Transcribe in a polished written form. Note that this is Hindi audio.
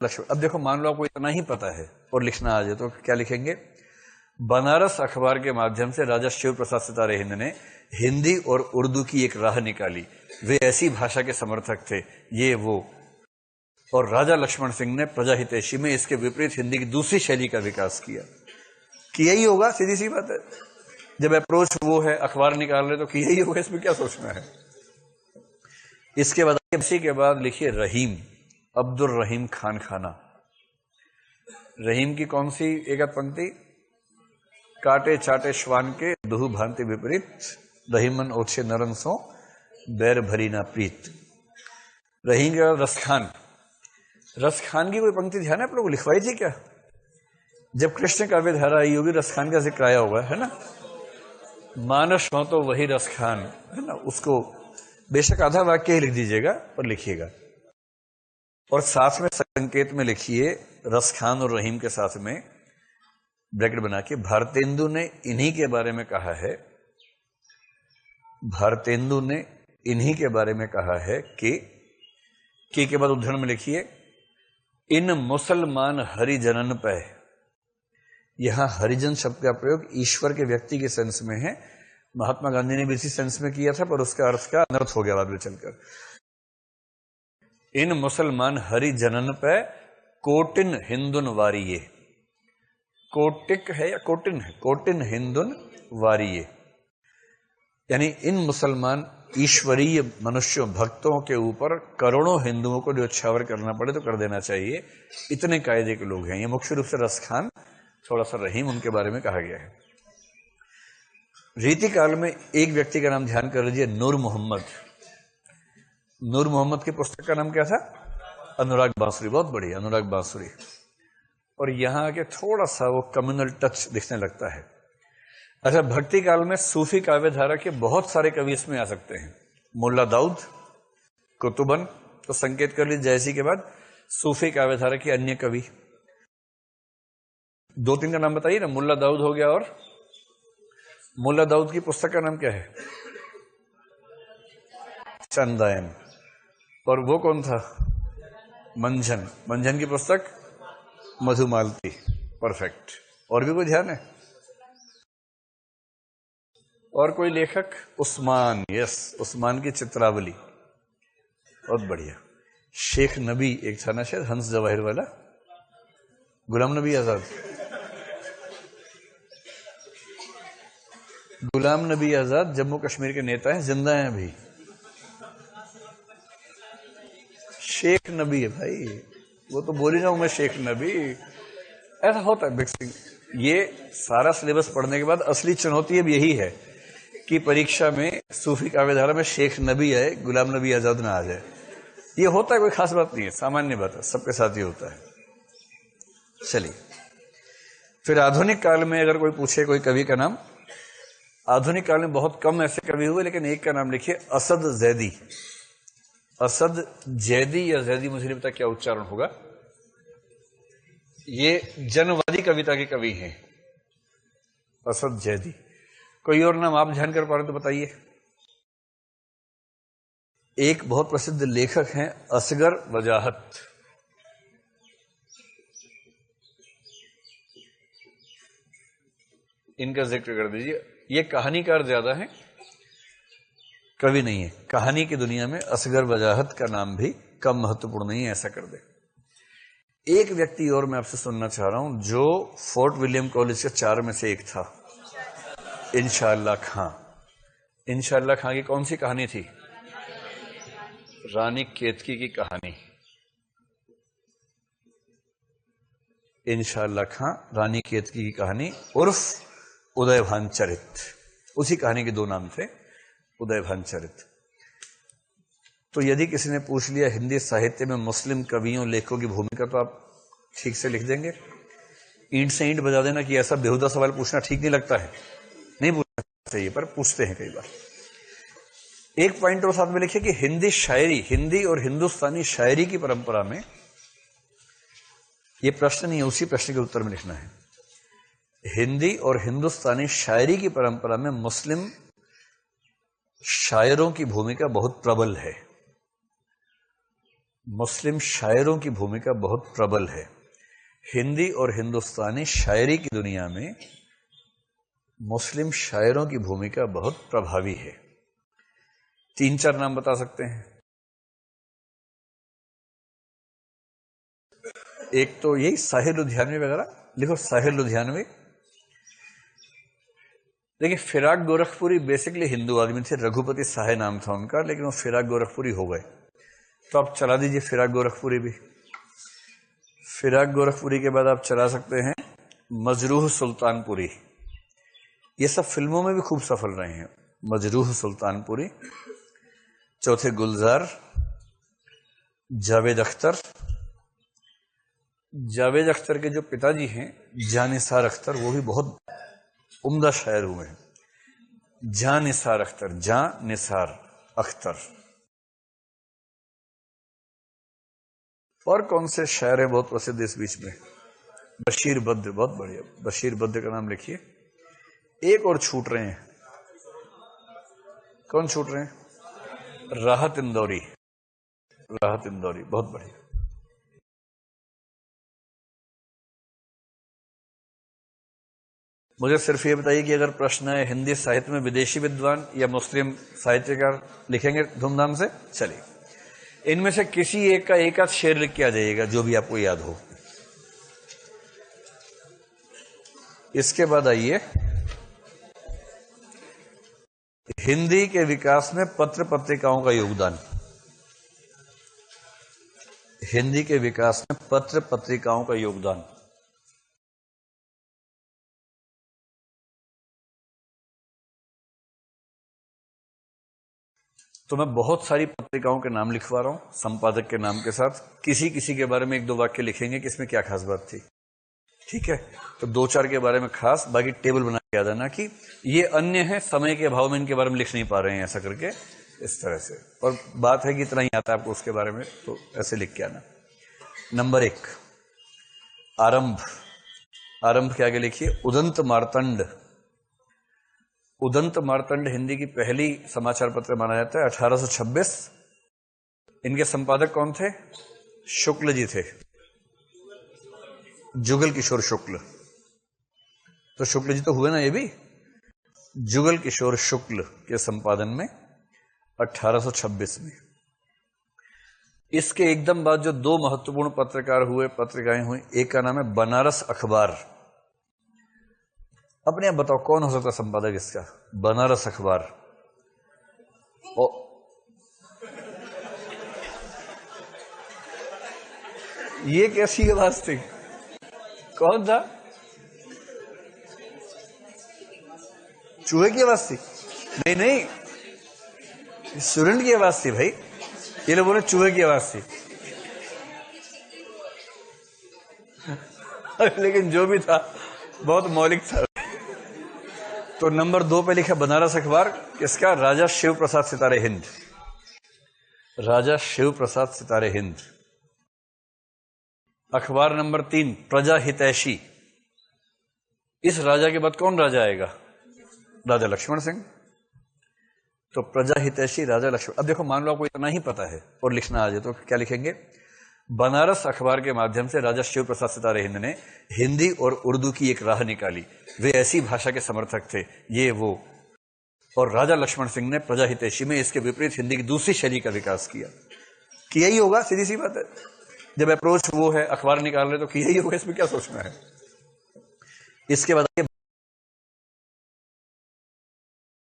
लक्ष्मण। अब देखो, मान लो आपको इतना ही पता है और लिखना आ जाए तो क्या लिखेंगे? बनारस अखबार के माध्यम से राजा शिव प्रसाद सितारे हिंद ने हिंदी और उर्दू की एक राह निकाली। वे ऐसी भाषा के समर्थक थे, ये वो। और राजा लक्ष्मण सिंह ने प्रजाहितैषी में इसके विपरीत हिंदी की दूसरी शैली का विकास किया ही होगा, सीधी सी बात है। जब अप्रोच वो है, अखबार निकाल रहे तो किया ही होगा, इसमें क्या सोचना है। इसके बाद इसी के बाद लिखिए रहीम, अब्दुल रहीम खान खाना। रहीम की कौन सी एक पंक्ति? काटे चाटे श्वान के दुहु भांति विपरीत, रहीमन ओछे नरन सो बैर भरी ना प्रीत। रहीम के बाद रसखान। रसखान की कोई पंक्ति ध्यान है आप लोग लिखवाई थी क्या? जब कृष्ण काव्य धारा आई होगी रसखान का जिक्र आया होगा, है ना? मानस हो तो वही रसखान, है ना? उसको बेशक आधा वाक्य ही लिख दीजिएगा पर लिखिएगा। और साथ में संकेत में लिखिए रसखान और रहीम के साथ में ब्रैकेट बना के, भारतेंदु ने इन्हीं के बारे में कहा है, भारतेंदु ने इन्हीं के बारे में कहा है कि के बाद उद्धरण में लिखिए इन मुसलमान हरिजनन पे। यहां हरिजन शब्द का प्रयोग ईश्वर के व्यक्ति के सेंस में है। महात्मा गांधी ने भी इसी सेंस में किया था, पर उसका अर्थ का अनर्थ हो गया बाद में चलकर। इन मुसलमान हरिजनन पे कोटिन हिंदुन वारिये। कोटिक है या कोटिन है? कोटिन हिंदुन वारिये, यानी इन मुसलमान ईश्वरीय मनुष्यों भक्तों के ऊपर करोड़ों हिंदुओं को न्योछावर करना पड़े तो कर देना चाहिए, इतने कायदे के लोग हैं ये। मुख्य रूप से रसखान, थोड़ा सा रहीम, उनके बारे में कहा गया है। रीति काल में एक व्यक्ति का नाम ध्यान कर लीजिए, नूर मोहम्मद। नूर मोहम्मद की पुस्तक का नाम क्या था? अनुराग बांसुरी। बहुत बढ़िया, अनुराग बांसुरी। और यहां आके थोड़ा सा वो कम्युनल टच दिखने लगता है। अच्छा, भक्ति काल में सूफी काव्य धारा के बहुत सारे कवि इसमें आ सकते हैं। मुल्ला दाऊद, कुतुबन, तो संकेत कर लीजिए जैसी के बाद सूफी काव्य धारा के अन्य कवि। दो तीन का नाम बताइए ना। मुल्ला दाऊद हो गया, और मुल्ला दाऊद की पुस्तक का नाम क्या है? चंदायन। और वो कौन था? मंझन। मंझन की पुस्तक मधुमालती। परफेक्ट। और भी कोई ध्यान है? और कोई लेखक? उस्मान। यस, उस्मान की चित्रावली, बहुत बढ़िया। शेख नबी एक था ना शायद, हंस जवाहिर वाला, गुलाम नबी आजाद। गुलाम नबी आजाद जम्मू कश्मीर के नेता हैं, जिंदा हैं अभी। शेख नबी है भाई, वो तो बोल ही रहा हूं मैं, शेख नबी। ऐसा होता है मिक्सिंग। ये सारा सिलेबस पढ़ने के बाद असली चुनौती अब यही है कि परीक्षा में सूफी काव्य धारा में शेख नबी आए, गुलाम नबी आजाद ना आ जाए। ये होता है, कोई खास बात नहीं है, सामान्य बात है, सबके साथ ही होता है। चलिए, फिर आधुनिक काल में अगर कोई पूछे कोई कवि का नाम, आधुनिक काल में बहुत कम ऐसे कवि हुए, लेकिन एक का नाम लिखिए, असद जैदी। असद जैदी या जैदी, मुझे नहीं पता क्या उच्चारण होगा। ये जनवादी कविता के कवि हैं, असद जैदी। कोई और नाम आप ध्यान कर पा रहे तो बताइए। एक बहुत प्रसिद्ध लेखक हैं असगर वजाहत। इनका जिक्र कर दीजिए। ये कहानीकार ज्यादा है, कवि नहीं है। कहानी की दुनिया में असगर वजाहत का नाम भी कम महत्वपूर्ण नहीं है, ऐसा कर दे। एक व्यक्ति और मैं आपसे सुनना चाह रहा हूं जो फोर्ट विलियम कॉलेज के 4 में से एक था, इंशाअल्लाह खां। इंशाअल्लाह खां की कौन सी कहानी थी? रानी केतकी की कहानी। इंशाअल्लाह खां, रानी केतकी की कहानी उर्फ उदयभान चरित। उसी कहानी के 2 नाम थे, उदयभान चरित। तो यदि किसी ने पूछ लिया हिंदी साहित्य में मुस्लिम कवियों लेखकों की भूमिका, तो आप ठीक से लिख देंगे? ईंट से ईंट बजा देना कि ऐसा बेहुदा सवाल पूछना ठीक नहीं लगता है, नहीं पूछना चाहिए, पर पूछते हैं कई बार। एक पॉइंट और साथ में लिखिए कि हिंदी शायरी, हिंदी और हिंदुस्तानी शायरी की परंपरा में, यह प्रश्न नहीं है, उसी प्रश्न के उत्तर में लिखना है। हिंदी और हिंदुस्तानी शायरी की परंपरा में मुस्लिम शायरों की भूमिका बहुत प्रबल है। मुस्लिम शायरों की भूमिका बहुत प्रबल है। हिंदी और हिंदुस्तानी शायरी की दुनिया में मुस्लिम शायरों की भूमिका बहुत प्रभावी है। 3-4 नाम बता सकते हैं। एक तो यही साहिर लुधियानवी वगैरह, लिखो साहिर लुधियानवी। देखिए फिराक गोरखपुरी बेसिकली हिंदू आदमी थे, रघुपति साहे नाम था उनका, लेकिन वो फिराक गोरखपुरी हो गए। तो आप चला दीजिए फिराक गोरखपुरी भी। फिराक गोरखपुरी के बाद आप चला सकते हैं मजरूह सुल्तानपुरी। ये सब फिल्मों में भी खूब सफल रहे हैं। मजरूह सुल्तानपुरी। चौथे गुलजार, जावेद अख्तर। जावेद अख्तर के जो पिताजी हैं जानिसार अख्तर, वो भी बहुत उम्दा शायर हुए हैं। जानिसार अख्तर, जानिसार अख्तर। और कौन से शायर हैं बहुत प्रसिद्ध इस बीच में? बशीर बद्र, बहुत बढ़िया। बशीर बद्र का नाम लिखिए। एक और छूट रहे हैं। कौन छूट रहे हैं? राहत इंदौरी। राहत इंदौरी, बहुत बढ़िया। मुझे सिर्फ ये बताइए कि अगर प्रश्न है हिंदी साहित्य में विदेशी विद्वान या मुस्लिम साहित्यकार, लिखेंगे धूमधाम से? चलिए, इनमें से किसी एक का एक आध शेर लिख के आ जाइएगा, जो भी आपको याद हो। इसके बाद आइए, हिंदी के विकास में पत्र पत्रिकाओं का योगदान। हिंदी के विकास में पत्र पत्रिकाओं का योगदान। तो मैं बहुत सारी पत्रिकाओं के नाम लिखवा रहा हूं संपादक के नाम के साथ। किसी किसी के बारे में 1-2 वाक्य लिखेंगे कि इसमें क्या खास बात थी। ठीक है, तो 2-4 के बारे में खास, बाकी टेबल बना के आ जाना कि ये अन्य है, समय के अभाव में इनके बारे में लिख नहीं पा रहे हैं, ऐसा करके इस तरह से। और बात है कि इतना ही आता है आपको उसके बारे में, तो ऐसे लिख के आना। नंबर 1, आरंभ। आरंभ के आगे लिखिए उदंत मार्तंड। उदंत मार्तंड हिंदी की पहली समाचार पत्र माना जाता है, 1826। इनके संपादक कौन थे? शुक्ल जी थे, जुगल किशोर शुक्ल। तो शुक्ल जी तो हुए ना ये भी। जुगल किशोर शुक्ल के संपादन में 1826 में। इसके एकदम बाद जो 2 महत्वपूर्ण पत्रिकाएं हुई, एक का नाम है बनारस अखबार। अपने आप बताओ कौन हो सकता संपादक इसका? बनारस अखबार। ये कैसी आवाज थी? कौन था? चूहे की आवाज थी? नहीं नहीं, स्टूडेंट की आवाज थी भाई। ये लोग बोले चूहे की आवाज थी। लेकिन जो भी था बहुत मौलिक था। तो नंबर 2 पे लिखा बनारस अखबार, किसका? राजा शिव प्रसाद सितारे हिंद। राजा शिव प्रसाद सितारे हिंद। अखबार नंबर 3 प्रजा हितैषी। इस राजा के बाद कौन राजा आएगा? राजा लक्ष्मण सिंह। तो प्रजा हितैषी राजा लक्ष्मण। अब देखो, मान लो आपको इतना ही पता है और लिखना आ जाए, तो क्या लिखेंगे? बनारस अखबार के माध्यम से राजा शिव प्रसाद सितारे हिंद ने हिंदी और उर्दू की एक राह निकाली। वे ऐसी भाषा के समर्थक थे, ये वो। और राजा लक्ष्मण सिंह ने प्रजा हितैषी में इसके विपरीत हिंदी की दूसरी शैली का विकास किया ही होगा, सीधी सी बात है। जब अप्रोच वो है, अखबार निकाल रहे, तो किया ही होगा, इसमें क्या सोचना है। इसके बाद